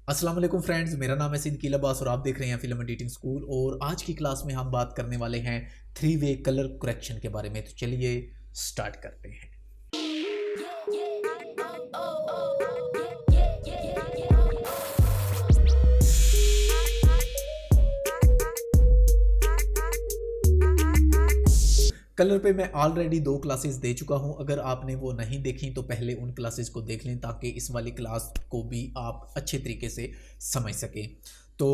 अस्सलाम वालेकुम फ्रेंड्स, मेरा नाम है सिद्दीकी अब्बास और आप देख रहे हैं फिल्म एडिटिंग स्कूल। और आज की क्लास में हम बात करने वाले हैं थ्री वे कलर करेक्शन के बारे में। तो चलिए स्टार्ट करते हैं। कलर पे मैं ऑलरेडी 2 क्लासेस दे चुका हूं। अगर आपने वो नहीं देखी तो पहले उन क्लासेस को देख लें ताकि इस वाली क्लास को भी आप अच्छे तरीके से समझ सकें। तो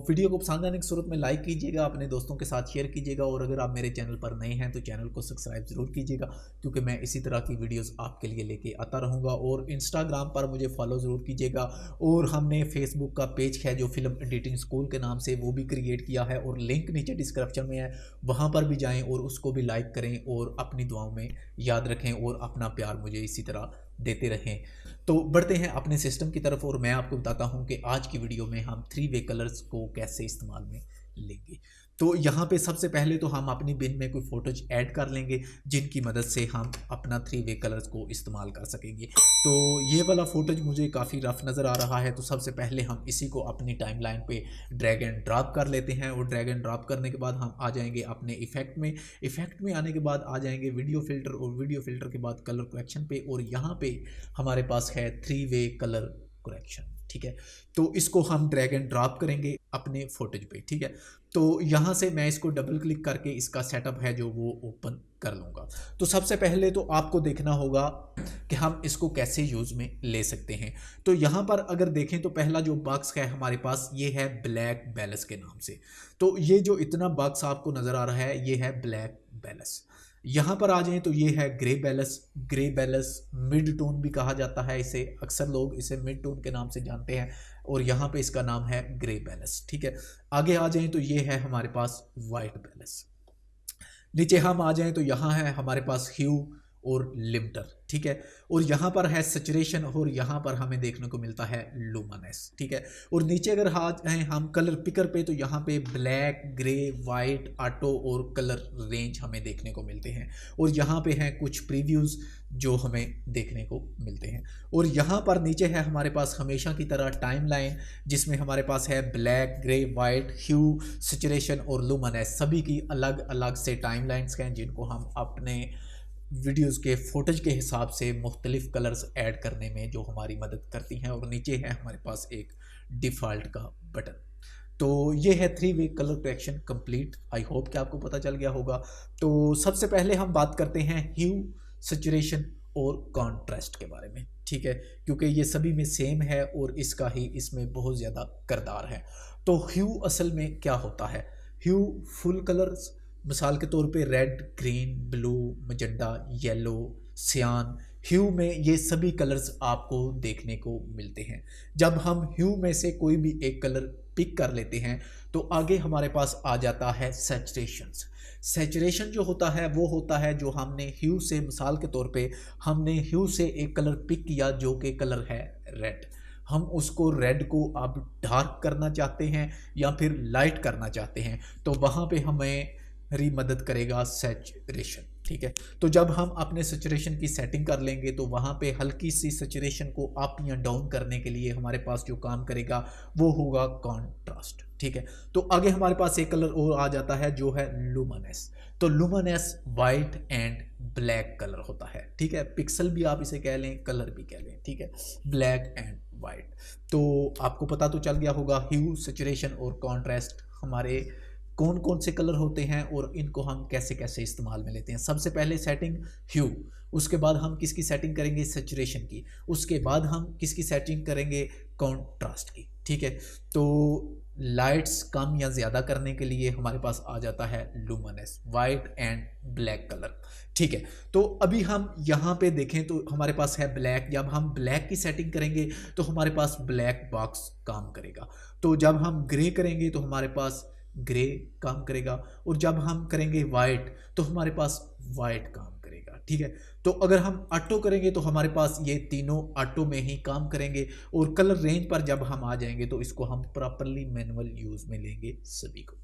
वीडियो को पसंद आने की सूरत में लाइक कीजिएगा, अपने दोस्तों के साथ शेयर कीजिएगा और अगर आप मेरे चैनल पर नए हैं तो चैनल को सब्सक्राइब ज़रूर कीजिएगा क्योंकि मैं इसी तरह की वीडियोस आपके लिए लेके आता रहूँगा। और इंस्टाग्राम पर मुझे फॉलो ज़रूर कीजिएगा और हमने फेसबुक का पेज है जो फिल्म एडिटिंग स्कूल के नाम से, वो भी क्रिएट किया है और लिंक नीचे डिस्क्रिप्शन में है, वहाँ पर भी जाएँ और उसको भी लाइक करें और अपनी दुआओं में याद रखें और अपना प्यार मुझे इसी तरह देते रहें। तो बढ़ते हैं अपने सिस्टम की तरफ और मैं आपको बताता हूं कि आज की वीडियो में हम थ्री वे कलर्स को कैसे इस्तेमाल में लेंगे। तो यहाँ पे सबसे पहले तो हम अपनी बिन में कोई फोटोज ऐड कर लेंगे जिनकी मदद से हम अपना थ्री वे कलर्स को इस्तेमाल कर सकेंगे। तो ये वाला फोटोज मुझे काफ़ी रफ नज़र आ रहा है, तो सबसे पहले हम इसी को अपनी टाइमलाइन पे ड्रैग एंड ड्रॉप कर लेते हैं और ड्रैग एंड ड्रॉप करने के बाद हम आ जाएंगे अपने इफेक्ट में आने के बाद आ जाएंगे वीडियो फिल्टर और वीडियो फिल्टर के बाद कलर करेक्शन पे और यहाँ पे हमारे पास है थ्री वे कलर करेक्शन। ठीक है, तो इसको हम ड्रैग एंड ड्रॉप करेंगे अपने फोटोज पे। ठीक है, तो यहाँ से मैं इसको डबल क्लिक करके इसका सेटअप है जो वो ओपन कर लूँगा। तो सबसे पहले तो आपको देखना होगा कि हम इसको कैसे यूज़ में ले सकते हैं। तो यहाँ पर अगर देखें तो पहला जो बॉक्स है हमारे पास ये है ब्लैक बैलेंस के नाम से। तो ये जो इतना बॉक्स आपको नज़र आ रहा है ये है ब्लैक बैलेंस। यहाँ पर आ जाएं तो ये है ग्रे बैलेंस मिड टोन भी कहा जाता है इसे, अक्सर लोग इसे मिड टोन के नाम से जानते हैं और यहाँ पे इसका नाम है ग्रे बैलेंस। ठीक है, आगे आ जाएं तो ये है हमारे पास वाइट बैलेंस। नीचे हम आ जाएं तो यहाँ है हमारे पास ह्यू और लिमिटर। ठीक है, और यहाँ पर है सैचुरेशन और यहाँ पर हमें देखने को मिलता है लुमिनस। ठीक है, और नीचे अगर हाथ हैं हम कलर पिकर पे तो यहाँ पे ब्लैक, ग्रे, वाइट, ऑटो और कलर रेंज हमें देखने को मिलते हैं और यहाँ पे हैं कुछ प्रीव्यूज़ जो हमें देखने को मिलते हैं। और यहाँ पर नीचे है हमारे पास हमेशा की तरह टाइमलाइन जिसमें हमारे पास है ब्लैक, ग्रे, वाइट, ह्यू, सैचुरेशन और लुमिनस। सभी की अलग अलग से टाइमलाइंस हैं जिनको हम अपने वीडियोस के फोटोज के हिसाब से मुख्तलिफ कलर्स ऐड करने में जो हमारी मदद करती हैं। और नीचे है हमारे पास एक डिफ़ॉल्ट का बटन। तो ये है three way colour correction complete. I hope कि आपको पता चल गया होगा। तो सबसे पहले हम बात करते हैं ह्यू, सैचुरेशन और कॉन्ट्रास्ट के बारे में। ठीक है, क्योंकि ये सभी में सेम है और इसका ही इसमें बहुत ज़्यादा किरदार है। तो ह्यू असल में क्या होता है? ह्यू फुल कलर्स, मिसाल के तौर पे red, green, blue, magenta, yellow, सियान, ह्यू में ये सभी कलर्स आपको देखने को मिलते हैं। जब हम ह्यू में से कोई भी एक कलर पिक कर लेते हैं तो आगे हमारे पास आ जाता है सैचुरेशन जो होता है वो होता है जो हमने ह्यू से, मिसाल के तौर पे हमने ह्यू से एक कलर पिक किया जो कि कलर है रेड। हम उसको रेड को अब डार्क करना चाहते हैं या फिर लाइट करना चाहते हैं तो वहाँ पे हमें मदद करेगा सैचुरेशन। ठीक है, तो जब हम अपने सैचुरेशन की सेटिंग कर लेंगे तो वहाँ पे हल्की सी सैचुरेशन को अप या डाउन करने के लिए हमारे पास जो काम करेगा वो होगा कॉन्ट्रास्ट। ठीक है, तो आगे हमारे पास एक कलर और आ जाता है जो है लुमिनस। तो luminous white and black colour होता है। ठीक है, पिक्सल भी आप इसे कह लें, कलर भी कह लें। ठीक है, ब्लैक एंड वाइट। तो आपको पता तो चल गया होगा ह्यू, सैचुरेशन और कॉन्ट्रास्ट हमारे कौन कौन से कलर होते हैं और इनको हम कैसे कैसे इस्तेमाल में लेते हैं। सबसे पहले सेटिंग ह्यू, उसके बाद हम किसकी सेटिंग करेंगे? सैचुरेशन की, उसके बाद हम किसकी सेटिंग करेंगे? कॉन्ट्रास्ट की। ठीक है, तो लाइट्स कम या ज़्यादा करने के लिए हमारे पास आ जाता है luminous, white and black colour. ठीक है, तो अभी हम यहाँ पे देखें तो हमारे पास है ब्लैक। जब हम ब्लैक की सेटिंग करेंगे तो हमारे पास ब्लैक बॉक्स काम करेगा। तो जब हम ग्रे करेंगे तो हमारे पास ग्रे काम करेगा और जब हम करेंगे वाइट तो हमारे पास वाइट काम करेगा। ठीक है, तो अगर हम ऑटो करेंगे तो हमारे पास ये तीनों ऑटो में ही काम करेंगे और कलर रेंज पर जब हम आ जाएंगे तो इसको हम प्रॉपरली मैनुअल यूज में लेंगे सभी को।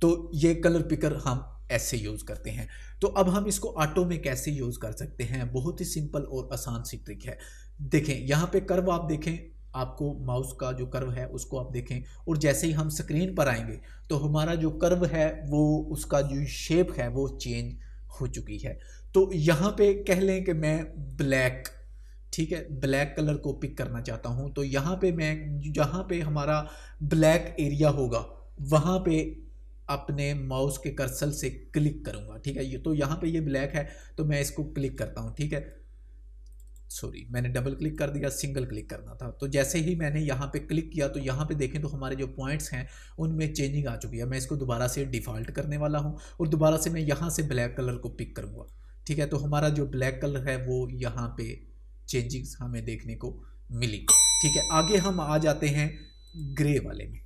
तो ये कलर पिकर हम ऐसे यूज करते हैं। तो अब हम इसको ऑटो में कैसे यूज कर सकते हैं? बहुत ही सिंपल और आसान सी ट्रिक है। देखें यहाँ पे कर्व आप देखें, आपको माउस का जो कर्व है उसको आप देखें, और जैसे ही हम स्क्रीन पर आएंगे तो हमारा जो कर्व है वो उसका जो शेप है वो चेंज हो चुकी है। तो यहाँ पे कह लें कि मैं ब्लैक, ठीक है, ब्लैक कलर को पिक करना चाहता हूँ। तो यहाँ पे मैं जहाँ पे हमारा ब्लैक एरिया होगा वहाँ पे अपने माउस के कर्सर से क्लिक करूँगा, ठीक है। ये तो यहाँ पे ये ब्लैक है तो मैं इसको क्लिक करता हूँ, ठीक है। सॉरी, मैंने डबल क्लिक कर दिया, सिंगल क्लिक करना था। तो जैसे ही मैंने यहाँ पे क्लिक किया तो यहाँ पे देखें तो हमारे जो पॉइंट्स हैं उनमें चेंजिंग आ चुकी है। मैं इसको दोबारा से डिफ़ॉल्ट करने वाला हूँ और दोबारा से मैं यहाँ से ब्लैक कलर को पिक करूँगा, ठीक है। तो हमारा जो ब्लैक कलर है वो यहाँ पे चेंजिंग्स हमें देखने को मिली, ठीक है। आगे हम आ जाते हैं ग्रे वाले में।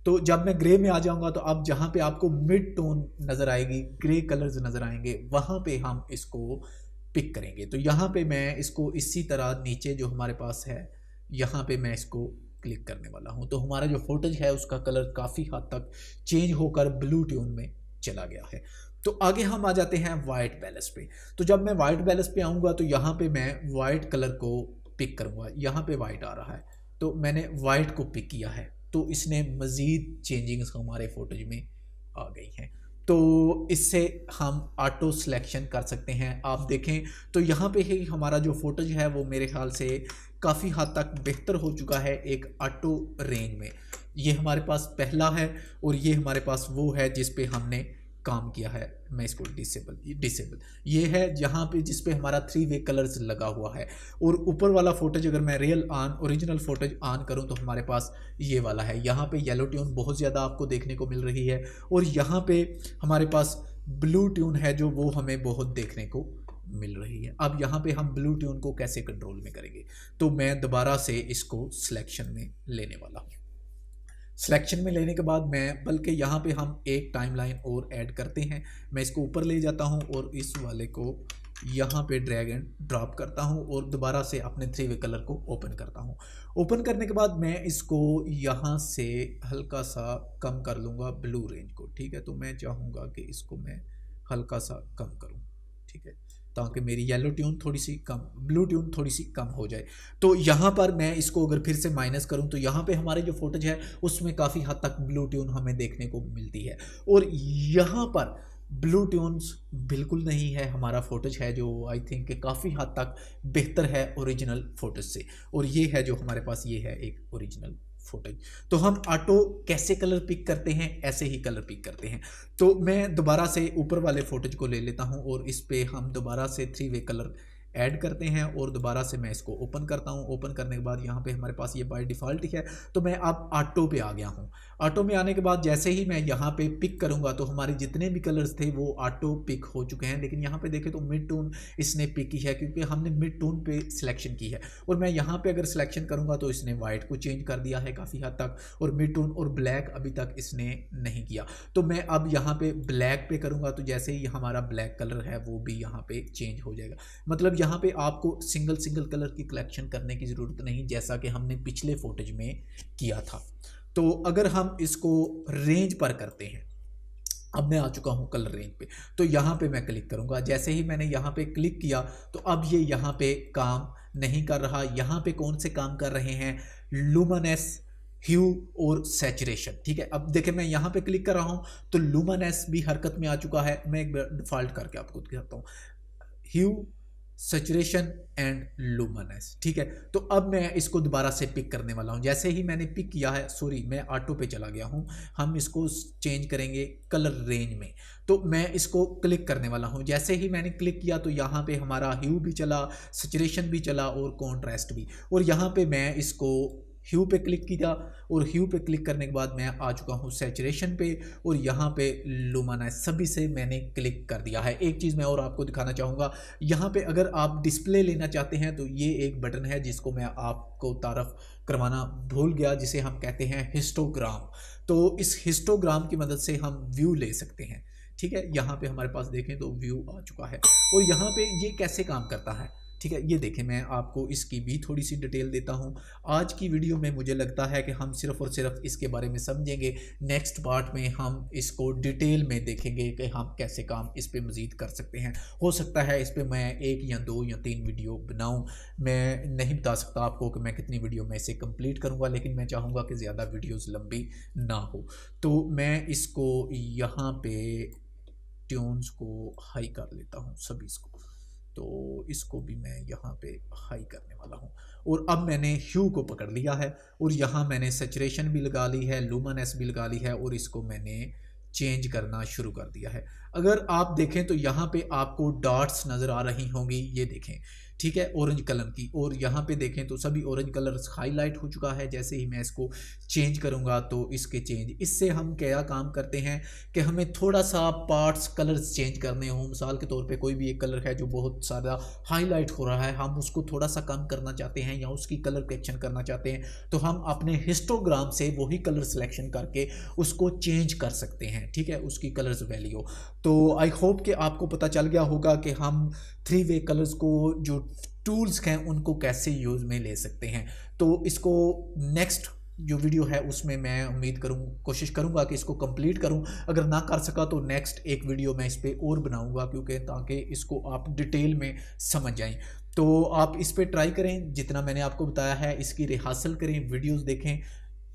तो जब मैं ग्रे में आ जाऊंगा तो अब जहाँ पे आपको मिड टोन नज़र आएगी, ग्रे कलर्स नज़र आएंगे, वहाँ पे हम इसको पिक करेंगे। तो यहाँ पे मैं इसको इसी तरह नीचे जो हमारे पास है यहाँ पे मैं इसको क्लिक करने वाला हूँ। तो हमारा जो फोटेज है उसका कलर काफ़ी हद तक चेंज होकर ब्लू ट्यून में चला गया है। तो आगे हम आ जाते हैं वाइट बैलेंस पे। तो जब मैं वाइट बैलेंस पे आऊँगा तो यहाँ पे मैं वाइट कलर को पिक करूँगा। यहाँ पे वाइट आ रहा है तो मैंने वाइट को पिक किया है, तो इसने मज़ीद चेंजिंग्स हमारे फोटेज में आ गई हैं। तो इससे हम ऑटो सिलेक्शन कर सकते हैं। आप देखें तो यहाँ पे ही हमारा जो फोटेज है वो मेरे ख्याल से काफ़ी हद तक बेहतर हो चुका है एक ऑटो रेंज में। ये हमारे पास पहला है और ये हमारे पास वो है जिस पे हमने काम किया है। मैं इसको डिसेबल ये है जहाँ पे जिस पे हमारा 3 वे कलर्स लगा हुआ है। और ऊपर वाला फोटेज अगर मैं real on original footage on करूँ तो हमारे पास ये वाला है। यहाँ पे येलो ट्यून बहुत ज़्यादा आपको देखने को मिल रही है और यहाँ पे हमारे पास ब्लू ट्यून है जो वो हमें बहुत देखने को मिल रही है। अब यहाँ पे हम ब्लू ट्यून को कैसे कंट्रोल में करेंगे, तो मैं दोबारा से इसको सिलेक्शन में लेने वाला हूँ। सिलेक्शन में लेने के बाद मैं बल्कि यहाँ पे हम एक टाइमलाइन और ऐड करते हैं। मैं इसको ऊपर ले जाता हूँ और इस वाले को यहाँ पे ड्रैग एंड ड्रॉप करता हूँ और दोबारा से अपने 3 वे कलर को ओपन करता हूँ। ओपन करने के बाद मैं इसको यहाँ से हल्का सा कम कर लूँगा ब्लू रेंज को, ठीक है। तो मैं चाहूँगा कि इसको मैं हल्का सा कम करूँ, ठीक है, ताकि मेरी येलो ट्यून थोड़ी सी कम, ब्लू ट्यून थोड़ी सी कम हो जाए। तो यहाँ पर मैं इसको अगर फिर से माइनस करूँ तो यहाँ पे हमारे जो फोटेज है उसमें काफ़ी हद तक ब्लू ट्यून हमें देखने को मिलती है। और यहाँ पर ब्लू ट्यून्स बिल्कुल नहीं है, हमारा फोटेज है जो आई थिंक काफ़ी हद तक बेहतर है ओरिजिनल फोटेज से। और ये है जो हमारे पास ये है एक ओरिजिनल फोटेज। तो हम ऑटो कैसे कलर पिक करते हैं, ऐसे ही कलर पिक करते हैं। तो मैं दोबारा से ऊपर वाले फोटेज को ले लेता हूं और इस पे हम दोबारा से 3 वे कलर ऐड करते हैं और दोबारा से मैं इसको ओपन करता हूं। ओपन करने के बाद यहाँ पे हमारे पास ये बाय डिफ़ॉल्ट ही है। तो मैं अब ऑटो पे आ गया हूं। ऑटो में आने के बाद जैसे ही मैं यहाँ पे पिक करूँगा तो हमारे जितने भी कलर्स थे वो ऑटो पिक हो चुके हैं। लेकिन यहाँ पे देखें तो मिड टोन इसने पिक की है क्योंकि हमने मिड टोन पे सिलेक्शन की है। और मैं यहाँ पे अगर सिलेक्शन करूँगा तो इसने वाइट को चेंज कर दिया है काफ़ी हद तक, और मिड टोन और ब्लैक अभी तक इसने नहीं किया। तो मैं अब यहाँ पे ब्लैक पे करूँगा तो जैसे ही हमारा ब्लैक कलर है वो भी यहाँ पे चेंज हो जाएगा। मतलब यहाँ पे आपको सिंगल कलर की कलेक्शन करने की ज़रूरत नहीं, जैसा कि हमने पिछले फोटेज में किया था। तो अगर हम इसको रेंज पर करते हैं, अब मैं आ चुका हूं कलर रेंज पे, तो यहाँ पे मैं क्लिक करूंगा। जैसे ही मैंने यहाँ पे क्लिक किया तो अब ये यहाँ पे काम नहीं कर रहा। यहाँ पे कौन से काम कर रहे हैं, लुमिनेंस, ह्यू और सैचुरेशन, ठीक है। अब देखें मैं यहाँ पे क्लिक कर रहा हूँ तो लुमिनेंस भी हरकत में आ चुका है। मैं एक डिफॉल्ट करके आपको दिखाता हूँ, ह्यू, सैचुरेशन एंड लुमिनेंस, ठीक है। तो अब मैं इसको दोबारा से पिक करने वाला हूं। जैसे ही मैंने पिक किया है, सॉरी मैं ऑटो पे चला गया हूं, हम इसको चेंज करेंगे कलर रेंज में। तो मैं इसको क्लिक करने वाला हूं। जैसे ही मैंने क्लिक किया तो यहाँ पे हमारा ह्यू भी चला, सैचुरेशन भी चला और कॉन्ट्रास्ट भी। और यहाँ पे मैं इसको ह्यू पे क्लिक किया और ह्यू पे क्लिक करने के बाद मैं आ चुका हूँ सैचुरेशन पे और यहाँ पे लुमिनेंस, सभी से मैंने क्लिक कर दिया है। एक चीज़ मैं और आपको दिखाना चाहूँगा, यहाँ पे अगर आप डिस्प्ले लेना चाहते हैं तो ये एक बटन है जिसको मैं आपको तारफ़ करवाना भूल गया, जिसे हम कहते हैं हिस्टोग्राम। तो इस हिस्टोग्राम की मदद से हम व्यू ले सकते हैं, ठीक है। यहाँ पे हमारे पास देखें तो व्यू आ चुका है। और यहाँ पे ये कैसे काम करता है, ठीक है, ये देखें मैं आपको इसकी भी थोड़ी सी डिटेल देता हूँ। आज की वीडियो में मुझे लगता है कि हम सिर्फ़ और सिर्फ इसके बारे में समझेंगे, नेक्स्ट पार्ट में हम इसको डिटेल में देखेंगे कि हम कैसे काम इस पे मज़ीद कर सकते हैं। हो सकता है इस पे मैं 1 या 2 या 3 वीडियो बनाऊँ, मैं नहीं बता सकता आपको कि मैं कितनी वीडियो में इसे कंप्लीट करूँगा, लेकिन मैं चाहूँगा कि ज़्यादा वीडियोज़ लंबी ना हो। तो मैं इसको यहाँ पे ट्यून्स को हाई कर लेता हूँ सभी इसको, तो इसको भी मैं यहाँ पे हाई करने वाला हूँ। और अब मैंने ह्यू को पकड़ लिया है और यहाँ मैंने सैचुरेशन भी लगा ली है, लुमिनेंस भी लगा ली है और इसको मैंने चेंज करना शुरू कर दिया है। अगर आप देखें तो यहाँ पे आपको डॉट्स नज़र आ रही होंगी, ये देखें, ठीक है, ऑरेंज कलर की, और यहाँ पे देखें तो सभी ऑरेंज कलर हाईलाइट हो चुका है। जैसे ही मैं इसको चेंज करूँगा तो इसके चेंज, इससे हम क्या काम करते हैं कि हमें थोड़ा सा पार्ट्स कलर्स चेंज करने हों। मिसाल के तौर पे कोई भी एक कलर है जो बहुत सारा हाईलाइट हो रहा है, हम उसको थोड़ा सा कम करना चाहते हैं या उसकी कलर करेक्शन करना चाहते हैं, तो हम अपने हिस्टोग्राम से वही कलर सिलेक्शन करके उसको चेंज कर सकते हैं, ठीक है, उसकी कलर्स वैल्यू। तो आई होप कि आपको पता चल गया होगा कि हम 3 वे कलर्स को जो टूल्स हैं उनको कैसे यूज़ में ले सकते हैं। तो इसको नेक्स्ट जो वीडियो है उसमें मैं उम्मीद कोशिश करूंगा कि इसको कंप्लीट करूं। अगर ना कर सका तो नेक्स्ट एक वीडियो मैं इस पे और बनाऊंगा, क्योंकि ताकि इसको आप डिटेल में समझ जाएं। तो आप इस पे ट्राई करें, जितना मैंने आपको बताया है इसकी रिहर्सल करें, वीडियोस देखें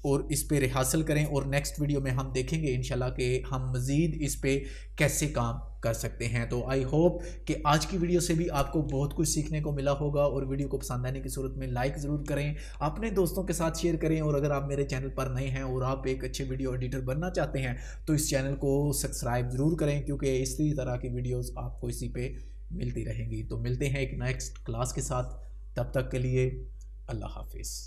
और इस पे रिहर्सल करें, और नेक्स्ट वीडियो में हम देखेंगे इंशाल्लाह कि हम मज़ीद इस पे कैसे काम कर सकते हैं। तो आई होप कि आज की वीडियो से भी आपको बहुत कुछ सीखने को मिला होगा, और वीडियो को पसंद आने की सूरत में लाइक ज़रूर करें, अपने दोस्तों के साथ शेयर करें, और अगर आप मेरे चैनल पर नए हैं और आप एक अच्छे वीडियो एडिटर बनना चाहते हैं तो इस चैनल को सब्सक्राइब ज़रूर करें, क्योंकि इसी तरह की वीडियोज़ आपको इसी पे मिलती रहेंगी। तो मिलते हैं एक नेक्स्ट क्लास के साथ, तब तक के लिए अल्लाह हाफिज़।